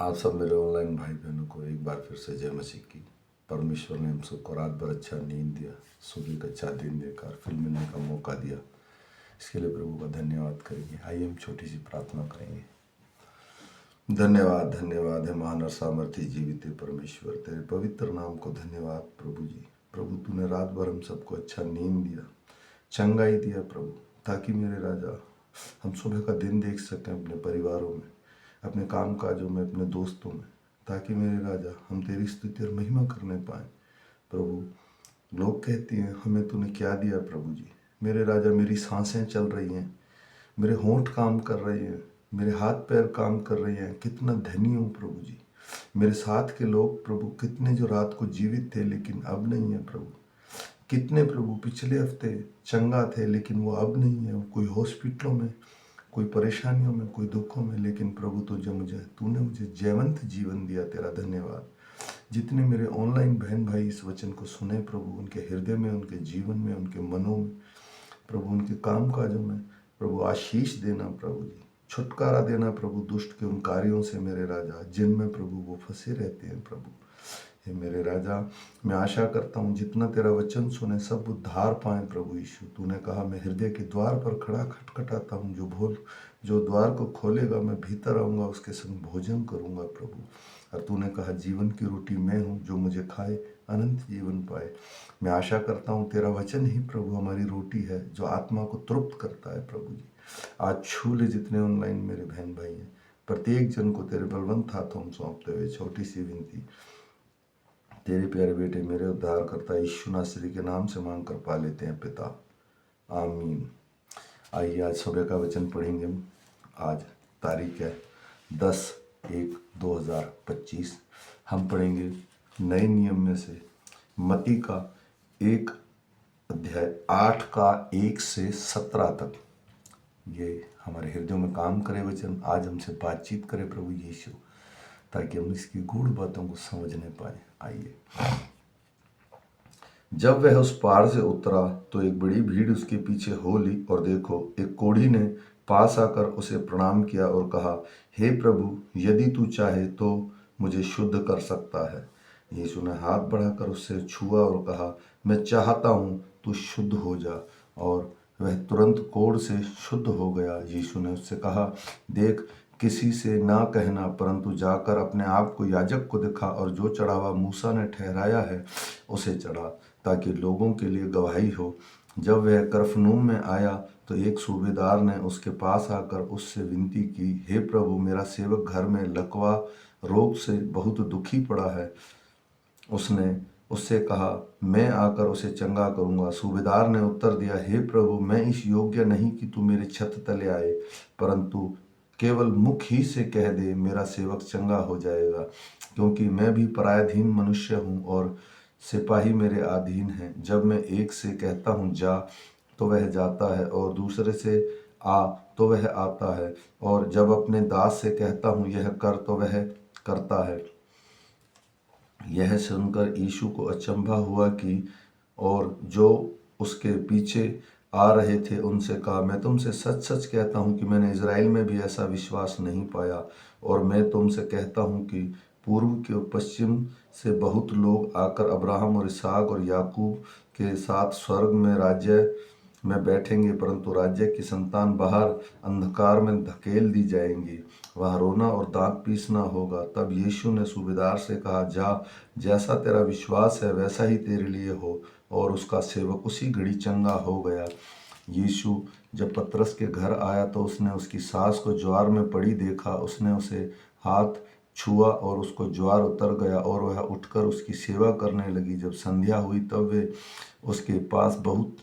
आप सब मेरे ऑनलाइन भाई बहनों को एक बार फिर से जय मसीह की। परमेश्वर ने हम सबको रात भर अच्छा नींद दिया, सुबह का अच्छा दिन देकर फिर मिलने का मौका दिया। इसके लिए प्रभु का धन्यवाद करेंगे। आइए हम छोटी सी प्रार्थना करेंगे। धन्यवाद धन्यवाद है महान और सामर्थी जीवित परमेश्वर, तेरे पवित्र नाम को धन्यवाद प्रभु जी। प्रभु तूने रात भर हम सबको अच्छा नींद दिया, चंगाई दिया प्रभु, ताकि मेरे राजा हम सुबह का दिन देख सकें अपने परिवारों में, अपने काम काजों में, अपने दोस्तों में, ताकि मेरे राजा हम तेरी स्तुति और महिमा करने पाएँ। प्रभु लोग कहते हैं हमें तूने क्या दिया प्रभु जी। मेरे राजा मेरी सांसें चल रही हैं, मेरे होंठ काम कर रहे हैं, मेरे हाथ पैर काम कर रहे हैं, कितना धनी हूँ प्रभु जी। मेरे साथ के लोग प्रभु कितने जो रात को जीवित थे लेकिन अब नहीं है प्रभु। कितने प्रभु पिछले हफ्ते चंगा थे लेकिन वो अब नहीं है, कोई हॉस्पिटलों में, कोई परेशानियों में, कोई दुखों में। लेकिन प्रभु तूने मुझे जयवंत जीवन दिया, तेरा धन्यवाद। जितने मेरे ऑनलाइन बहन भाई इस वचन को सुने प्रभु, उनके हृदय में, उनके जीवन में, उनके मनों में प्रभु, उनके काम काजों में प्रभु आशीष देना प्रभु जी, छुटकारा देना प्रभु दुष्ट के उन कार्यों से मेरे राजा जिनमें प्रभु वो फंसे रहते हैं प्रभु। हे मेरे राजा, मैं आशा करता हूँ जितना तेरा वचन सुने सब उद्धार पाएं प्रभु यीशु। तूने कहा मैं हृदय के द्वार पर खड़ा खटखटाता हूँ, जो द्वार को खोलेगा मैं भीतर आऊँगा, उसके संग भोजन करूँगा प्रभु। और तूने कहा जीवन की रोटी मैं हूँ, जो मुझे खाए अनंत जीवन पाए। मैं आशा करता हूँ तेरा वचन ही प्रभु हमारी रोटी है, जो आत्मा को तृप्त करता है प्रभु जी। आज छू ले जितने ऑनलाइन मेरे बहन भाई हैं, प्रत्येक जन को तेरे बलवंत हाथों में सौंपते हुए छोटी सी विनती तेरे प्यारे बेटे मेरे उद्धार करता यीशु नासरी के नाम से मांग कर पा लेते हैं पिता, आमीन। आइए आज सुबह का वचन पढ़ेंगे हम। आज तारीख है 10/1/2025। हम पढ़ेंगे नए नियम में से मत्ती का 1 अध्याय 8 का 1 से 17 तक। ये हमारे हृदयों में काम करे वचन, आज हमसे बातचीत करे प्रभु यीशु, ताकि हम इसकी गूढ़ बातों को समझने पाए। आइए। जब वह उस पार से उतरा तो एक बड़ी भीड़ उसके पीछे हो ली, और देखो एक कोढ़ी ने पास आकर उसे प्रणाम किया और कहा, हे प्रभु, यदि तू चाहे तो मुझे शुद्ध कर सकता है। यीशु ने हाथ बढ़ाकर उससे छुआ और कहा, मैं चाहता हूँ, तू शुद्ध हो जा। और वह तुरंत कोढ़ से शुद्ध हो गया। यीशु ने उससे कहा, देख, किसी से ना कहना, परंतु जाकर अपने आप को याजक को दिखा और जो चढ़ावा मूसा ने ठहराया है उसे चढ़ा, ताकि लोगों के लिए गवाही हो। जब वह कफरनहूम में आया तो एक सूबेदार ने उसके पास आकर उससे विनती की, हे प्रभु, मेरा सेवक घर में लकवा रोग से बहुत दुखी पड़ा है। उसने उससे कहा, मैं आकर उसे चंगा करूंगा। सूबेदार ने उत्तर दिया, हे प्रभु, मैं इस योग्य नहीं कि तू मेरे छत तले आए, परंतु केवल मुख ही से कह दे, मेरा सेवक चंगा हो जाएगा। क्योंकि मैं भी पराधीन मनुष्य हूँ और सिपाही मेरे अधीन हैं। जब मैं एक से कहता हूँ जा, तो वह जाता है, और दूसरे से आ, तो वह आता है, और जब अपने दास से कहता हूँ यह कर, तो वह करता है। यह सुनकर यीशु को अचंभा हुआ कि और जो उसके पीछे आ रहे थे उनसे कहा, मैं तुमसे सच सच कहता हूँ कि मैंने इज़राइल में भी ऐसा विश्वास नहीं पाया। और मैं तुमसे कहता हूँ कि पूर्व के पश्चिम से बहुत लोग आकर अब्राहम और इसहाक और याकूब के साथ स्वर्ग में राज्य में बैठेंगे, परंतु राज्य की संतान बाहर अंधकार में धकेल दी जाएंगी। वहाँ रोना और दांत पीसना होगा। तब यीशु ने सूबेदार से कहा, जा, जैसा तेरा विश्वास है वैसा ही तेरे लिए हो। और उसका सेवक उसी घड़ी चंगा हो गया। यीशु जब पतरस के घर आया तो उसने उसकी सास को ज्वार में पड़ी देखा। उसने उसे हाथ छुआ और उसको ज्वार उतर गया और वह उठकर उसकी सेवा करने लगी। जब संध्या हुई तब वे उसके पास बहुत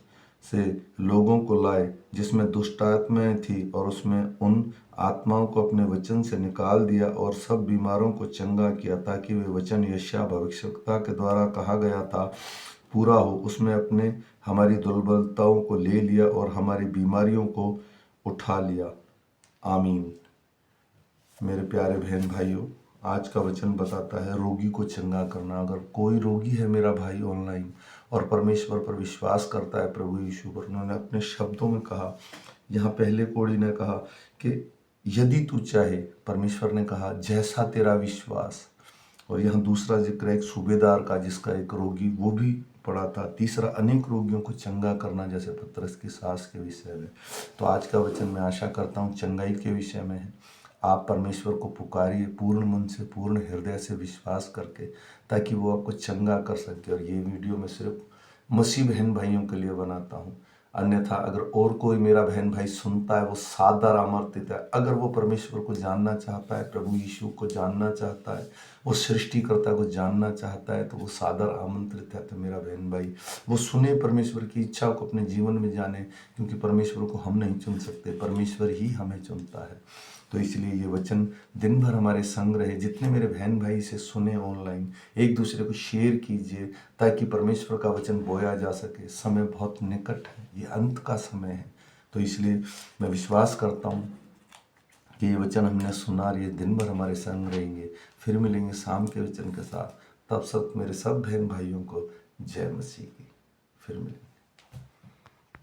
से लोगों को लाए जिसमें दुष्ट आत्माएं थी, और उसमें उन आत्माओं को अपने वचन से निकाल दिया और सब बीमारों को चंगा किया, ताकि वे वचन यशायाह भविष्यवक्ता के द्वारा कहा गया था पूरा हो। उसमें अपने हमारी दुर्बलताओं को ले लिया और हमारी बीमारियों को उठा लिया। आमीन। मेरे प्यारे बहन भाइयों, आज का वचन बताता है रोगी को चंगा करना। अगर कोई रोगी है मेरा भाई ऑनलाइन और परमेश्वर पर विश्वास करता है, प्रभु यीशु पर, उन्होंने अपने शब्दों में कहा, यहाँ पहले कोढ़ी ने कहा कि यदि तू चाहे, परमेश्वर ने कहा, जैसा तेरा विश्वास। और यहाँ दूसरा जिक्र है एक सूबेदार का जिसका एक रोगी वो भी पड़ा था। तीसरा अनेक रोगियों को चंगा करना, जैसे पतरस की सास के विषय में। तो आज का वचन मैं आशा करता हूँ चंगाई के विषय में है। आप परमेश्वर को पुकारिए पूर्ण मन से, पूर्ण हृदय से विश्वास करके, ताकि वो आपको चंगा कर सके। और ये वीडियो मैं सिर्फ मसीह बहन भाइयों के लिए बनाता हूँ। अन्यथा अगर और कोई मेरा बहन भाई सुनता है, वो सादर आमंत्रित है। अगर वो परमेश्वर को जानना चाहता है, प्रभु यीशु को जानना चाहता है, वो सृष्टिकर्ता को जानना चाहता है, तो वो सादर आमंत्रित है। तो मेरा बहन भाई वो सुने, परमेश्वर की इच्छा को अपने जीवन में जाने, क्योंकि परमेश्वर को हम नहीं चुन सकते, परमेश्वर ही हमें चुनता है। तो इसलिए ये वचन दिन भर हमारे संग रहे। जितने मेरे बहन भाई इसे सुने ऑनलाइन, एक दूसरे को शेयर कीजिए, ताकि परमेश्वर का वचन बोया जा सके। समय बहुत निकट है, ये अंत का समय है। तो इसलिए मैं विश्वास करता हूँ कि ये वचन हमने सुना और ये दिन भर हमारे संग रहेंगे। फिर मिलेंगे शाम के वचन के साथ। तब सब मेरे सब बहन भाइयों को जय मसीह की। फिर मिलेंगे।